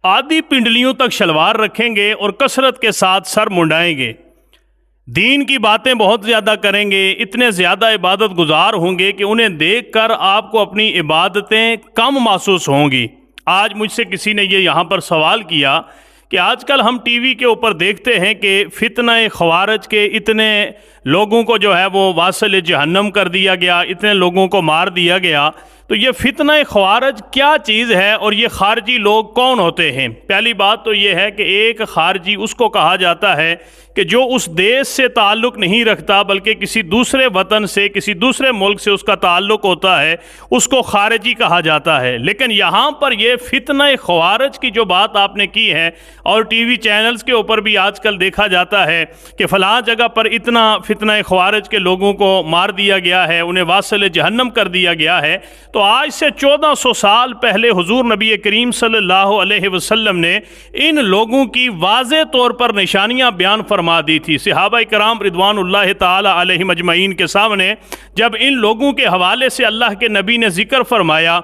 आधी पिंडलियों तक शलवार रखेंगे और कसरत के साथ सर मुंडाएंगे, दीन की बातें बहुत ज़्यादा करेंगे, इतने ज़्यादा इबादत गुजार होंगे कि उन्हें देखकर आपको अपनी इबादतें कम महसूस होंगी। आज मुझसे किसी ने ये यहाँ पर सवाल किया कि आजकल हम टीवी के ऊपर देखते हैं कि फितना ख़वारिज के इतने लोगों को जो है वो वासिल जहन्नम कर दिया गया, इतने लोगों को मार दिया गया। तो ये फितना ख़वारिज क्या चीज़ है और ये खारजी लोग कौन होते हैं? पहली बात तो ये है कि एक खारजी उसको कहा जाता है कि जो उस देश से ताल्लुक़ नहीं रखता बल्कि किसी दूसरे वतन से, किसी दूसरे मुल्क से उसका ताल्लुक़ होता है, उसको खारजी कहा जाता है। लेकिन यहाँ पर ये फितना ख़वारिज की जो बात आपने की है और टीवी चैनल्स के ऊपर भी आजकल देखा जाता है कि फ़लाँ जगह पर इतना फितना ख़वारिज के लोगों को मार दिया गया है, उन्हें वासिल जहन्नम कर दिया गया है। तो आज से 1400 साल पहले हुजूर नबी करीम सल्लल्लाहु अलैहि वसल्लम ने इन लोगों की वाज़े तौर पर निशानियां बयान फरमा दी थी। सहाबा कराम रिदवानुल्लाह ताला अलैहिम अजमईन के सामने जब इन लोगों के हवाले से अल्लाह के नबी ने जिक्र फरमाया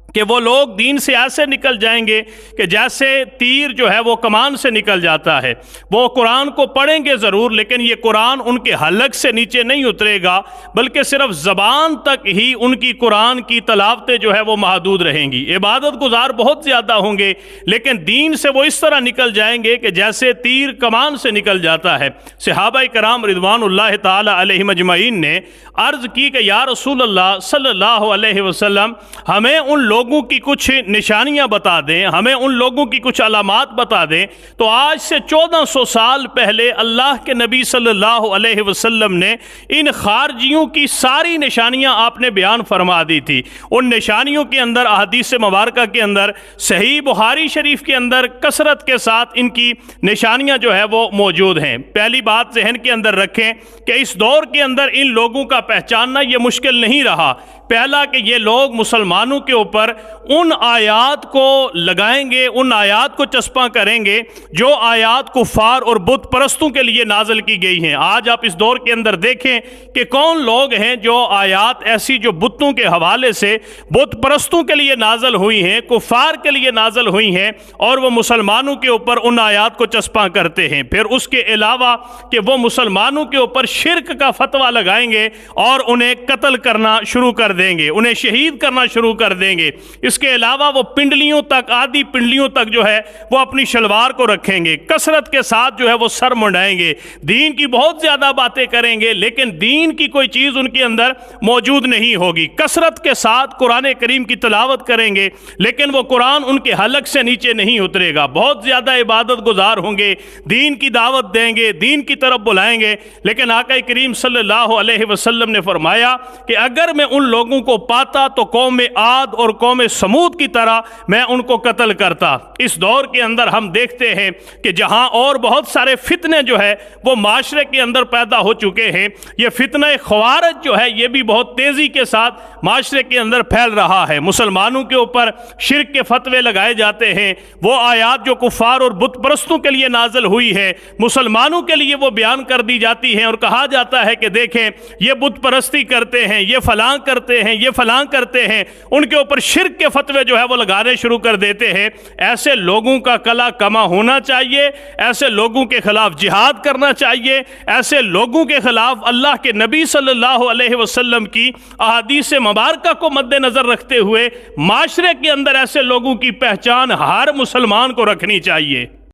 कि वो लोग दीन से ऐसे निकल जाएंगे कि जैसे तीर जो है वो कमान से निकल जाता है, वो कुरान को पढ़ेंगे ज़रूर लेकिन ये कुरान उनके हलक से नीचे नहीं उतरेगा बल्कि सिर्फ ज़बान तक ही उनकी कुरान की तलावतें जो है वो महदूद रहेंगी। इबादत गुजार बहुत ज़्यादा होंगे लेकिन दीन से वो इस तरह निकल जाएंगे कि जैसे तीर कमान से निकल जाता है। सहाबा कराम रिदवानुल्लाह ताला अलैहिम अजमईन ने अर्ज़ की कि या रसूल अल्लाह सल्लल्लाहु अलैहि वसल्लम, हमें उन लोगों की कुछ निशानियां बता दें, हमें उन लोगों की कुछ अलामात बता दें। तो आज से 1400 साल पहले अल्लाह के नबी सल्लल्लाहु अलैहि वसल्लम ने इन खारजियों की सारी निशानियां आपने बयान फरमा दी थी। उन निशानियों के अंदर अहदीस मुबारका के अंदर सही बुखारी शरीफ के अंदर कसरत के साथ इनकी निशानियां जो है वो मौजूद हैं। पहली बात जहन के अंदर रखें कि इस दौर के अंदर इन लोगों का पहचानना ये मुश्किल नहीं रहा। पहला कि ये लोग मुसलमानों के ऊपर उन आयात को लगाएंगे, उन आयात को चस्पा करेंगे जो आयात कुफार और बुत परस्तों के लिए नाजल की गई हैं। आज आप इस दौर के अंदर देखें कि कौन लोग हैं जो आयात ऐसी जो बुतों के हवाले से बुत परस्तों के लिए नाजल हुई हैं, कुफार के लिए नाजल हुई हैं और वो मुसलमानों के ऊपर उन आयात को चस्पा करते हैं। फिर उसके अलावा कि वो मुसलमानों के ऊपर शिरक का फतवा लगाएंगे और उन्हें कत्ल करना शुरू कर देंगे, उन्हें शहीद करना शुरू कर देंगे। इसके अलावा वो पिंडलियों तक, आधी पिंडलियों तक जो है वो अपनी शलवार को रखेंगे, कसरत के साथ जो है वो सर मुंडाएंगे, दीन की बहुत ज्यादा बातें करेंगे लेकिन दीन की कोई चीज उनके अंदर मौजूद नहीं होगी। कसरत के साथ कुरान करीम की तिलावत करेंगे लेकिन वो कुरान उनके हलक से नीचे नहीं उतरेगा। बहुत ज्यादा इबादत गुजार होंगे, दीन की दावत देंगे, दीन की तरफ बुलाएंगे लेकिन आका करीम सल्लल्लाहु अलैहि वसल्लम ने फरमाया कि अगर मैं उन लोगों को पाता तो कौम आद और कौम समूद की तरह मैं उनको कत्ल करता। इस दौर के अंदर हम देखते हैं कि जहां और बहुत सारे फितने जो है वो माशरे के अंदर पैदा हो चुके हैं, ये फितना ख़वारिज जो है ये भी बहुत तेज़ी के साथ माशरे के अंदर फैल रहा है। मुसलमानों के ऊपर शिरक के फतवे लगाए जाते हैं, वो आयात जो कुफार और बुत परस्तों के लिए नाजल हुई है मुसलमानों के लिए वो बयान कर दी जाती है और कहा जाता है कि देखें ये बुत परस्ती करते हैं, ये फलां करते हैं, ये फलां करते हैं, उनके ऊपर शिरक के फतवे जो है वो लगाने शुरू कर देते हैं। ऐसे लोगों का कला कमा होना चाहिए, ऐसे लोगों के खिलाफ जिहाद करना चाहिए, ऐसे लोगों के खिलाफ अल्लाह के नबी सल्लल्लाहु अलैहि वसल्लम की अहादीस मुबारका को मद्देनजर रखते हुए माशरे के अंदर ऐसे लोगों की पहचान हर मुसलमान को रखनी चाहिए।